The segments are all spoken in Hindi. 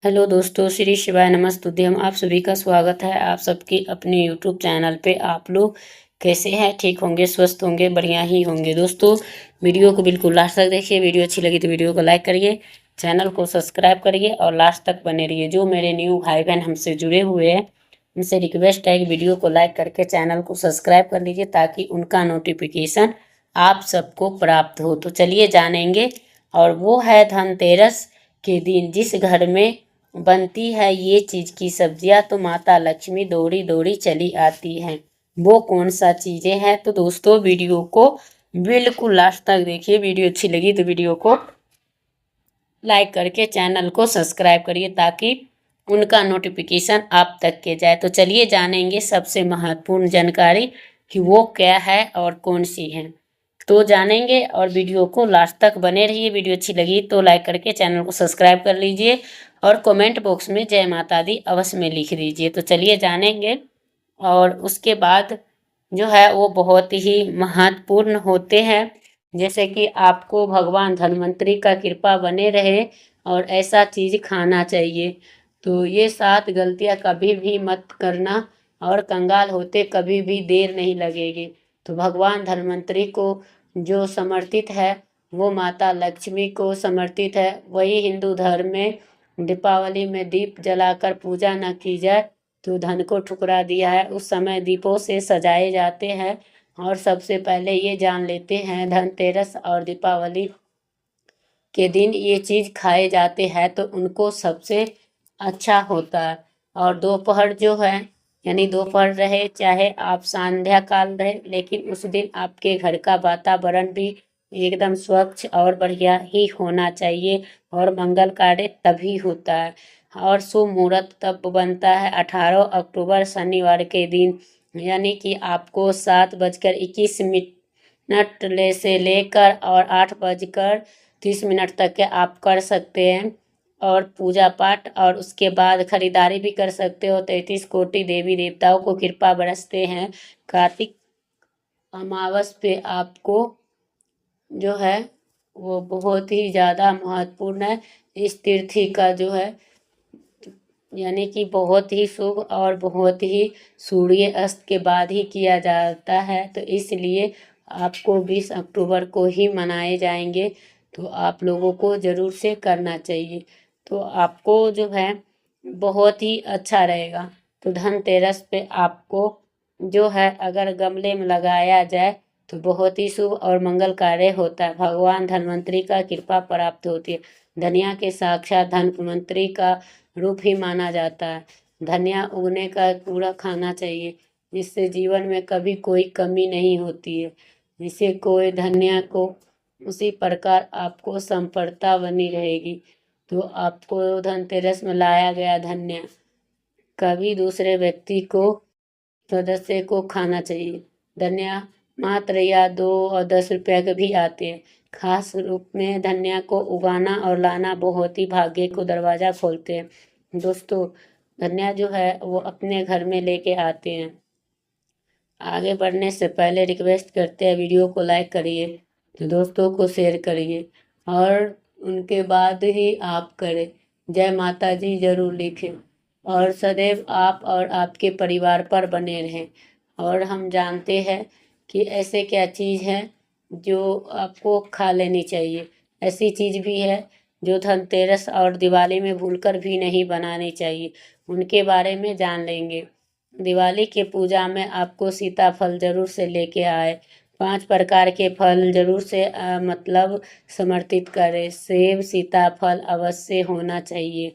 हेलो दोस्तों, श्री शिवाय नमस्तुभ्यम। आप सभी का स्वागत है आप सबकी अपने यूट्यूब चैनल पे। आप लोग कैसे हैं? ठीक होंगे, स्वस्थ होंगे, बढ़िया ही होंगे। दोस्तों, वीडियो को बिल्कुल लास्ट तक देखिए। वीडियो अच्छी लगी तो वीडियो को लाइक करिए, चैनल को सब्सक्राइब करिए और लास्ट तक बने रहिए। जो मेरे न्यू भाई बहन हमसे जुड़े हुए हैं, उनसे रिक्वेस्ट है कि वीडियो को लाइक करके चैनल को सब्सक्राइब कर लीजिए ताकि उनका नोटिफिकेशन आप सबको प्राप्त हो। तो चलिए जानेंगे। और वो है धनतेरस के दिन जिस घर में बनती है ये चीज की सब्जियां तो माता लक्ष्मी दौड़ी दौड़ी चली आती हैं। वो कौन सा चीजें हैं? तो दोस्तों, वीडियो को बिल्कुल लास्ट तक देखिए। वीडियो अच्छी लगी तो वीडियो को लाइक करके चैनल को सब्सक्राइब करिए ताकि उनका नोटिफिकेशन आप तक के जाए। तो चलिए जानेंगे सबसे महत्वपूर्ण जानकारी कि वो क्या है और कौन सी है। तो जानेंगे और वीडियो को लास्ट तक बने रहिए। वीडियो अच्छी लगी तो लाइक करके चैनल को सब्सक्राइब कर लीजिए और कमेंट बॉक्स में जय माता दी अवश्य में लिख दीजिए। तो चलिए जानेंगे। और उसके बाद जो है वो बहुत ही महत्वपूर्ण होते हैं। जैसे कि आपको भगवान धन्वंतरी का कृपा बने रहे और ऐसा चीज खाना चाहिए। तो ये 7 गलतियां कभी भी मत करना और कंगाल होते कभी भी देर नहीं लगेगी। तो भगवान धन्वंतरी को जो समर्पित है वो माता लक्ष्मी को समर्पित है। वही हिंदू धर्म में दीपावली में दीप जलाकर पूजा न की जाए तो धन को ठुकरा दिया है। उस समय दीपों से सजाए जाते हैं। और सबसे पहले ये जान लेते हैं धनतेरस और दीपावली के दिन ये चीज खाए जाते हैं तो उनको सबसे अच्छा होता है। और दोपहर जो है यानी दोपहर रहे चाहे आप संध्या काल रहे, लेकिन उस दिन आपके घर का वातावरण भी एकदम स्वच्छ और बढ़िया ही होना चाहिए। और मंगल कार्य तभी होता है। और शुभ मुहूर्त तब बनता है 18 अक्टूबर शनिवार के दिन, यानी कि आपको 7:21 से लेकर और 8:30 तक के आप कर सकते हैं और पूजा पाठ। और उसके बाद खरीदारी भी कर सकते हो। 33 कोटि देवी देवताओं को कृपा बरसते हैं। कार्तिक अमावस पे आपको जो है वो बहुत ही ज़्यादा महत्वपूर्ण है। इस तिथि का जो है यानी कि बहुत ही शुभ और बहुत ही सूर्य अस्त के बाद ही किया जाता है। तो इसलिए आपको 20 अक्टूबर को ही मनाए जाएंगे। तो आप लोगों को ज़रूर से करना चाहिए। तो आपको जो है बहुत ही अच्छा रहेगा। तो धनतेरस पे आपको जो है अगर गमले में लगाया जाए तो बहुत ही शुभ और मंगल कार्य होता है। भगवान धन्वंतरी का कृपा प्राप्त होती है। धनिया के साक्षात धन्वंतरी का रूप ही माना जाता है। धनिया उगने का पूरा खाना चाहिए जिससे जीवन में कभी कोई कमी नहीं होती है। जिससे कोई धनिया को उसी प्रकार आपको संपन्नता बनी रहेगी। तो आपको धनतेरस में लाया गया धनिया कभी दूसरे व्यक्ति को सदस्य को खाना चाहिए। धनिया मात्र या 2 और 10 रुपये के भी आते हैं। खास रूप में धनिया को उगाना और लाना बहुत ही भाग्य को दरवाजा खोलते हैं। दोस्तों, धनिया जो है वो अपने घर में लेके आते हैं। आगे बढ़ने से पहले रिक्वेस्ट करते हैं वीडियो को लाइक करिए, तो दोस्तों को शेयर करिए और उनके बाद ही आप करें। जय माता जी जरूर लिखें और सदैव आप और आपके परिवार पर बने रहें। और हम जानते हैं कि ऐसे क्या चीज़ है जो आपको खा लेनी चाहिए। ऐसी चीज़ भी है जो धनतेरस और दिवाली में भूलकर भी नहीं बनानी चाहिए। उनके बारे में जान लेंगे। दिवाली के पूजा में आपको सीताफल जरूर से लेके आए। 5 प्रकार के फल जरूर से मतलब समर्पित करें। सेब सीताफल अवश्य होना चाहिए।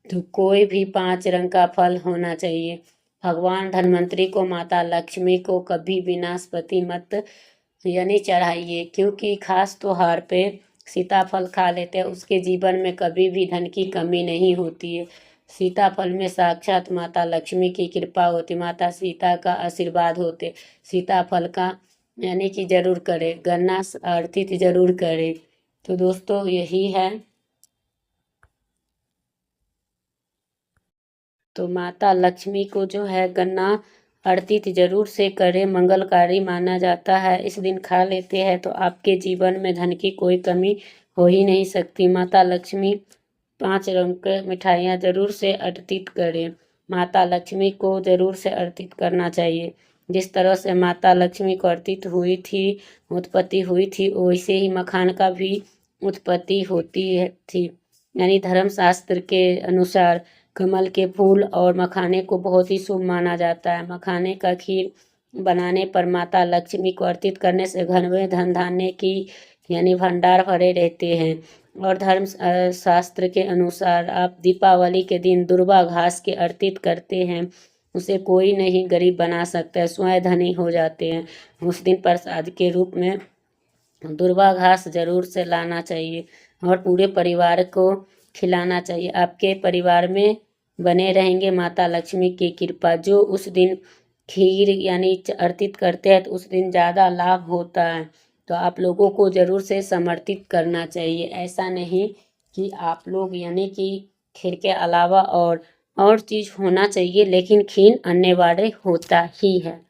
तो कोई भी 5 रंग का फल होना चाहिए। भगवान धन्वंतरी को माता लक्ष्मी को कभी भी नाशपाती मत यानी चढ़ाइए, क्योंकि खास त्योहार पे सीताफल खा लेते हैं उसके जीवन में कभी भी धन की कमी नहीं होती है। सीताफल में साक्षात माता लक्ष्मी की कृपा होती, माता सीता का आशीर्वाद होते। सीताफल का यानी कि जरूर करें, गन्ना आरती जरूर करें। तो दोस्तों यही है। तो माता लक्ष्मी को जो है गन्ना आरती जरूर से करें, मंगलकारी माना जाता है। इस दिन खा लेते हैं तो आपके जीवन में धन की कोई कमी हो ही नहीं सकती। माता लक्ष्मी 5 रंग के मिठाइयाँ ज़रूर से अर्पित करें। माता लक्ष्मी को ज़रूर से अर्पित करना चाहिए। जिस तरह से माता लक्ष्मी को अर्पित हुई थी, उत्पत्ति हुई थी, वैसे ही मखान का भी उत्पत्ति होती है थी। यानी धर्मशास्त्र के अनुसार कमल के फूल और मखाने को बहुत ही शुभ माना जाता है। मखाने का खीर बनाने पर माता लक्ष्मी को अर्पित करने से घर में धन धान्य की यानी भंडार भरे रहते हैं। और शास्त्र के अनुसार आप दीपावली के दिन दुर्वा घास के अर्पित करते हैं, उसे कोई नहीं गरीब बना सकता है, स्वयं धनी हो जाते हैं। उस दिन प्रसाद के रूप में दुर्वा घास जरूर से लाना चाहिए और पूरे परिवार को खिलाना चाहिए। आपके परिवार में बने रहेंगे माता लक्ष्मी की कृपा। जो उस दिन खीर यानी अर्पित करते हैं तो उस दिन ज़्यादा लाभ होता है, तो आप लोगों को ज़रूर से समर्पित करना चाहिए। ऐसा नहीं कि आप लोग यानी कि खीर के अलावा और चीज़ होना चाहिए, लेकिन खीर अनिवार्य होता ही है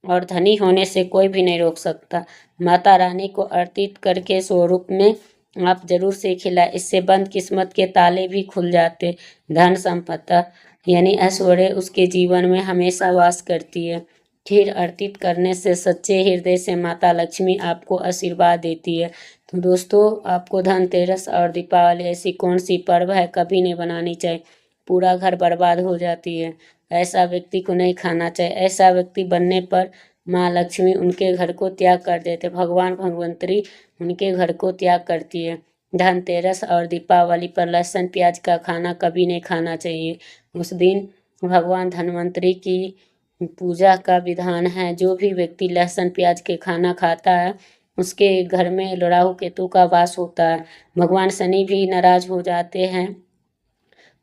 और धनी होने से कोई भी नहीं रोक सकता। माता रानी को अर्पित करके स्वरूप में आप जरूर से खिलाए, इससे बंद किस्मत के ताले भी खुल जाते। धन संपदा यानी ऐश्वर्य उसके जीवन में हमेशा वास करती है। खीर अर्पित करने से सच्चे हृदय से माता लक्ष्मी आपको आशीर्वाद देती है। तो दोस्तों, आपको धनतेरस और दीपावली ऐसी कौन सी पर्व है कभी नहीं बनानी चाहिए, पूरा घर बर्बाद हो जाती है। ऐसा व्यक्ति को नहीं खाना चाहिए। ऐसा व्यक्ति बनने पर माँ लक्ष्मी उनके घर को त्याग कर देते, भगवान भगवंतरी उनके घर को त्याग करती है। धनतेरस और दीपावली पर लहसुन प्याज का खाना कभी नहीं खाना चाहिए। उस दिन भगवान धन्वंतरी की पूजा का विधान है। जो भी व्यक्ति लहसुन प्याज के खाना खाता है उसके घर में राहु केतु का वास होता है। भगवान शनि भी नाराज हो जाते हैं,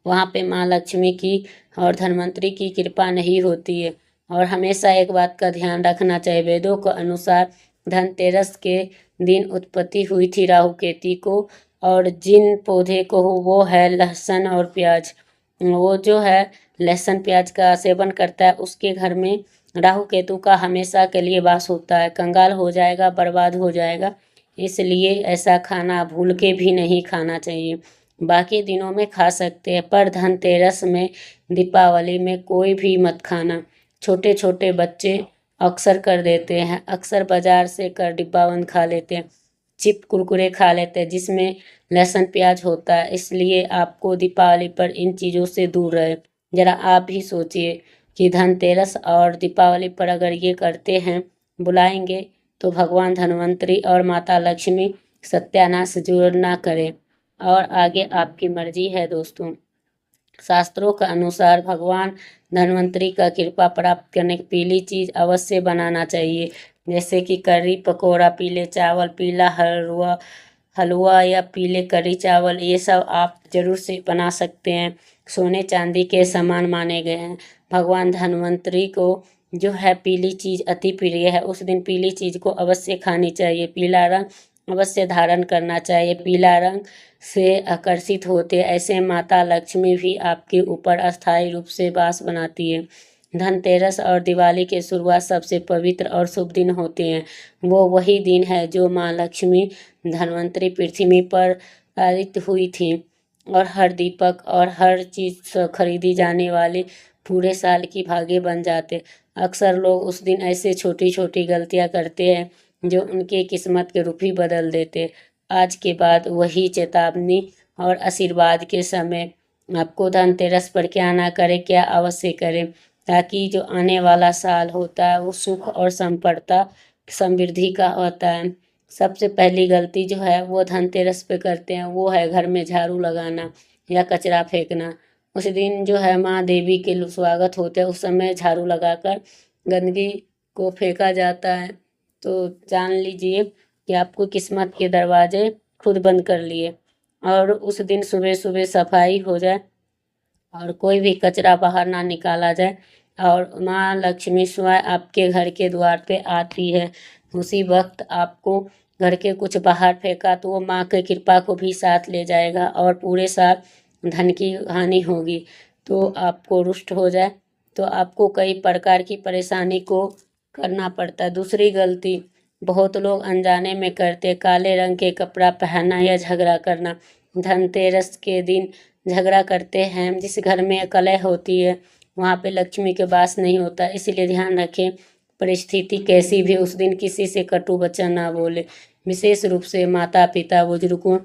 वहाँ पे माँ लक्ष्मी की और धन्वंतरी की कृपा नहीं होती है। और हमेशा एक बात का ध्यान रखना चाहिए, वेदों के अनुसार धनतेरस के दिन उत्पत्ति हुई थी राहु केतु को, और जिन पौधे को हो वो है लहसुन और प्याज। वो जो है लहसुन प्याज का सेवन करता है उसके घर में राहु केतु का हमेशा के लिए वास होता है, कंगाल हो जाएगा, बर्बाद हो जाएगा। इसलिए ऐसा खाना भूल के भी नहीं खाना चाहिए। बाकी दिनों में खा सकते हैं पर धनतेरस में दीपावली में कोई भी मत खाना। छोटे छोटे बच्चे अक्सर कर देते हैं, अक्सर बाजार से कर डिब्बा बंद खा लेते हैं, चिप कुरकुरे खा लेते हैं जिसमें लहसुन प्याज होता है। इसलिए आपको दीपावली पर इन चीज़ों से दूर रहे। ज़रा आप भी सोचिए कि धनतेरस और दीपावली पर अगर ये करते हैं, बुलाएंगे, तो भगवान धन्वंतरी और माता लक्ष्मी सत्यानाश जरूर ना करें। और आगे आपकी मर्जी है दोस्तों। शास्त्रों के अनुसार भगवान धन्वंतरी का कृपा प्राप्त करने की पीली चीज़ अवश्य बनाना चाहिए, जैसे कि करी पकौड़ा, पीले चावल, पीला हलवा हलवा या पीले करी चावल, ये सब आप जरूर से बना सकते हैं। सोने चांदी के समान माने गए हैं। भगवान धन्वंतरी को जो है पीली चीज़ अति प्रिय है, उस दिन पीली चीज़ को अवश्य खानी चाहिए। पीला रंग अवश्य धारण करना चाहिए। पीला रंग से आकर्षित होते, ऐसे माता लक्ष्मी भी आपके ऊपर अस्थायी रूप से वास बनाती है। धनतेरस और दिवाली के शुरुआत सबसे पवित्र और शुभ दिन होते हैं। वो वही दिन है जो माँ लक्ष्मी धन्वंतरी पृथ्वी पर पारित हुई थी, और हर दीपक और हर चीज़ खरीदी जाने वाले पूरे साल की भागे बन जाते। अक्सर लोग उस दिन ऐसे छोटी छोटी गलतियाँ करते हैं जो उनकी किस्मत के रूप ही बदल देते। आज के बाद वही चेतावनी और आशीर्वाद के समय आपको धनतेरस पर क्या ना करे, क्या अवश्य करें, ताकि जो आने वाला साल होता है वो सुख और संपन्नता समृद्धि का होता है। सबसे पहली गलती जो है वो धनतेरस पे करते हैं, वो है घर में झाड़ू लगाना या कचरा फेंकना। उस दिन जो है माँ देवी के स्वागत होते हैं, उस समय झाड़ू लगाकर गंदगी को फेंका जाता है। तो जान लीजिए कि आपको किस्मत के दरवाजे खुद बंद कर लिए। और उस दिन सुबह सुबह सफाई हो जाए और कोई भी कचरा बाहर ना निकाला जाए, और माँ लक्ष्मी स्वयं आपके घर के द्वार पे आती है। उसी वक्त आपको घर के कुछ बाहर फेंका तो वो माँ की कृपा को भी साथ ले जाएगा और पूरे साल धन की हानि होगी। तो आपको रुष्ट हो जाए तो आपको कई प्रकार की परेशानी को करना पड़ता है। दूसरी गलती बहुत लोग अनजाने में करते, काले रंग के कपड़ा पहनना या झगड़ा करना। धनतेरस के दिन झगड़ा करते हैं। जिस घर में कलह होती है वहाँ पे लक्ष्मी के वास नहीं होता, इसलिए ध्यान रखें परिस्थिति कैसी भी उस दिन किसी से कटु वचन ना बोले। विशेष रूप से माता पिता बुजुर्गों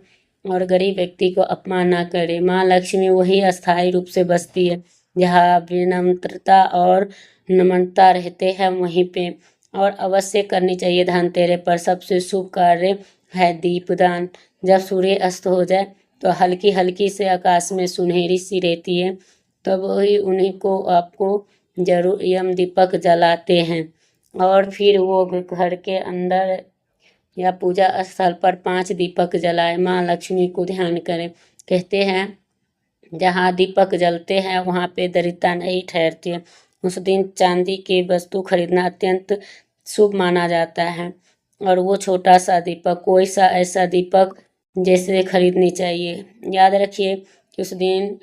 और गरीब व्यक्ति को अपमान ना करे। माँ लक्ष्मी वही अस्थायी रूप से बसती है जहाँ विनम्रता और नम्रता रहते हैं वहीं पे। और अवश्य करनी चाहिए धनतेरस पर सबसे शुभ कार्य है दीपदान। जब सूर्य अस्त हो जाए तो हल्की हल्की से आकाश में सुनहरी सी रहती है, तब वही उन्हीं को आपको जरूर यम दीपक जलाते हैं। और फिर वो घर के अंदर या पूजा स्थल पर 5 दीपक जलाए, माँ लक्ष्मी को ध्यान करें। कहते हैं जहाँ दीपक जलते हैं वहाँ पे दरिद्रता नहीं ठहरती है। उस दिन चांदी की वस्तु खरीदना अत्यंत शुभ माना जाता है। और वो छोटा सा दीपक, कोई सा ऐसा दीपक जैसे खरीदनी चाहिए। याद रखिए कि उस दिन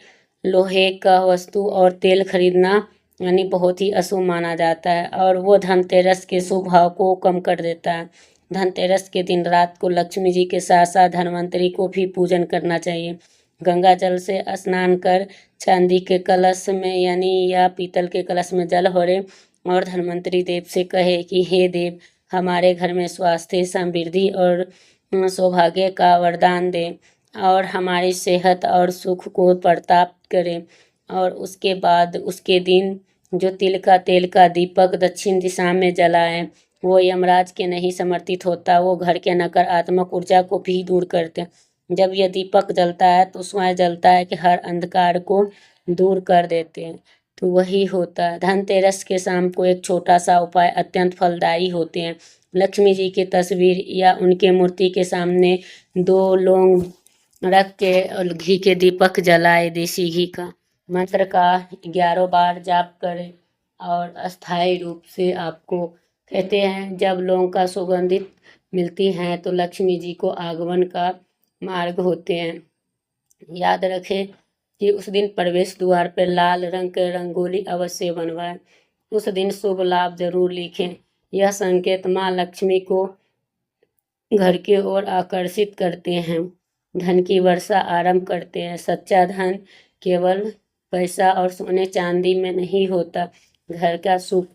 लोहे का वस्तु और तेल खरीदना यानी बहुत ही अशुभ माना जाता है और वो धनतेरस के शुभ भाव को कम कर देता है। धनतेरस के दिन रात को लक्ष्मी जी के साथ साथ धन्वंतरी को भी पूजन करना चाहिए। गंगा जल से स्नान कर चांदी के कलश में यानी या पीतल के कलश में जल भरे और धन्वंतरी देव से कहे कि हे देव, हमारे घर में स्वास्थ्य समृद्धि और सौभाग्य का वरदान दे और हमारी सेहत और सुख को प्रताप करें। और उसके बाद उसके दिन जो तिल का तेल का दीपक दक्षिण दिशा में जलाएं, वो यमराज के नहीं समर्थित होता, वो घर के नकारात्मक ऊर्जा को भी दूर करते हैं। जब यह दीपक जलता है तो उसमें जलता है कि हर अंधकार को दूर कर देते हैं। तो वही होता है। धनतेरस के शाम को एक छोटा सा उपाय अत्यंत फलदायी होते हैं। लक्ष्मी जी की तस्वीर या उनके मूर्ति के सामने 2 लौंग रख के और घी के दीपक जलाए, देसी घी का मंत्र का 11 बार जाप करें और अस्थायी रूप से आपको कहते हैं जब लौंग का सुगंधित मिलती हैं तो लक्ष्मी जी को आगमन का मार्ग होते हैं। याद रखें कि उस दिन प्रवेश द्वार पर लाल रंग की रंगोली अवश्य बनवाएं। उस दिन शुभ लाभ जरूर लिखें। यह संकेत माँ लक्ष्मी को घर की ओर आकर्षित करते हैं, धन की वर्षा आरंभ करते हैं। सच्चा धन केवल पैसा और सोने चांदी में नहीं होता, घर का सुख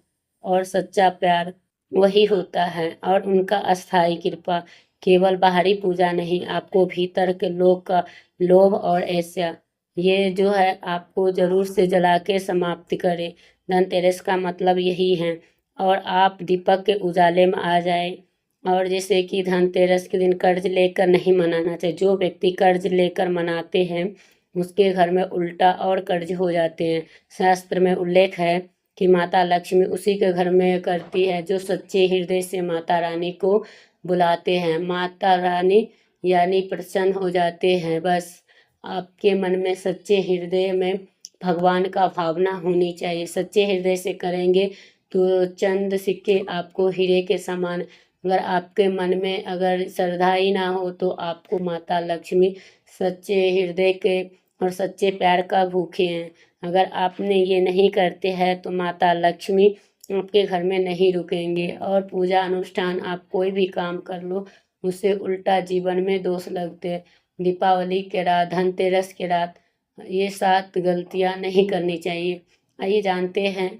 और सच्चा प्यार वही होता है। और उनका अस्थाई कृपा केवल बाहरी पूजा नहीं, आपको भीतर के लोग का लोभ और ऐसा ये जो है आपको जरूर से जला के समाप्त करे। धनतेरस का मतलब यही है। और आप दीपक के उजाले में आ जाए। और जैसे कि धनतेरस के दिन कर्ज लेकर नहीं मनाना चाहिए। जो व्यक्ति कर्ज लेकर मनाते हैं उसके घर में उल्टा और कर्ज हो जाते हैं। शास्त्र में उल्लेख है कि माता लक्ष्मी उसी के घर में करती है जो सच्चे हृदय से माता रानी को बुलाते हैं। माता रानी यानी प्रसन्न हो जाते हैं। बस आपके मन में सच्चे हृदय में भगवान का भावना होनी चाहिए। सच्चे हृदय से करेंगे तो चंद सिक्के आपको हीरे के समान। अगर आपके मन में अगर श्रद्धा ही ना हो तो आपको माता लक्ष्मी सच्चे हृदय के और सच्चे प्यार का भूखे हैं। अगर आपने ये नहीं करते हैं तो माता लक्ष्मी आपके घर में नहीं रुकेंगे। और पूजा अनुष्ठान आप कोई भी काम कर लो उससे उल्टा जीवन में दोष लगते हैं। दीपावली के रात, धनतेरस के रात ये 7 गलतियां नहीं करनी चाहिए। आइए जानते हैं।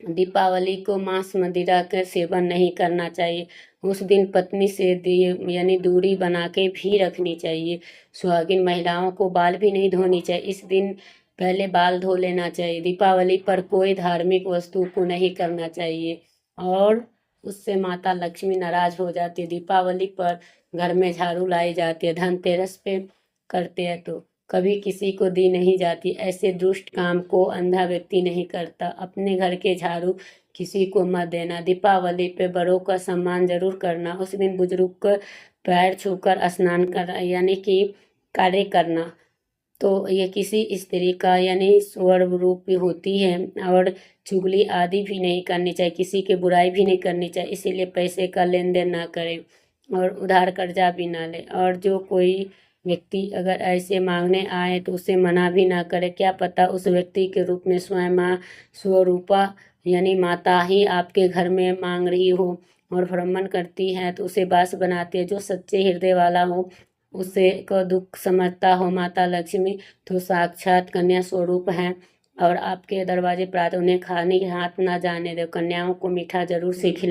दीपावली को मांस मदिरा का सेवन नहीं करना चाहिए। उस दिन पत्नी से यानी दूरी बना के भी रखनी चाहिए। सुहागिन महिलाओं को बाल भी नहीं धोनी चाहिए। इस दिन पहले बाल धो लेना चाहिए। दीपावली पर कोई धार्मिक वस्तु को नहीं करना चाहिए और उससे माता लक्ष्मी नाराज हो जाती है। दीपावली पर घर में झाड़ू लाई जाती है। धनतेरस पे करते हैं तो कभी किसी को दी नहीं जाती। ऐसे दुष्ट काम को अंधा व्यक्ति नहीं करता। अपने घर के झाड़ू किसी को मत देना। दीपावली पे बड़ों का सम्मान जरूर करना। उस दिन बुजुर्ग का पैर छूकर स्नान कर यानी कि कार्य करना तो ये किसी स्त्री का यानी स्वर्ण रूप भी होती है। और चुगली आदि भी नहीं करनी चाहिए, किसी की बुराई भी नहीं करनी चाहिए। इसीलिए पैसे का लेन देन ना करें और उधार कर्जा भी ना लें। और जो कोई व्यक्ति अगर ऐसे मांगने आए तो उसे मना भी ना करे। क्या पता उस व्यक्ति के रूप में स्वयं माँ स्वरूपा यानी माता ही आपके घर में मांग रही हो और भ्रमण करती है तो उसे बास बनाते हैं। जो सच्चे हृदय वाला हो उसे को दुख समझता हो माता लक्ष्मी तो साक्षात कन्या स्वरूप हैं और आपके दरवाजे पर आते उन्हें खाने के हाथ ना जाने दो, कन्याओं को मीठा जरूर से खिला।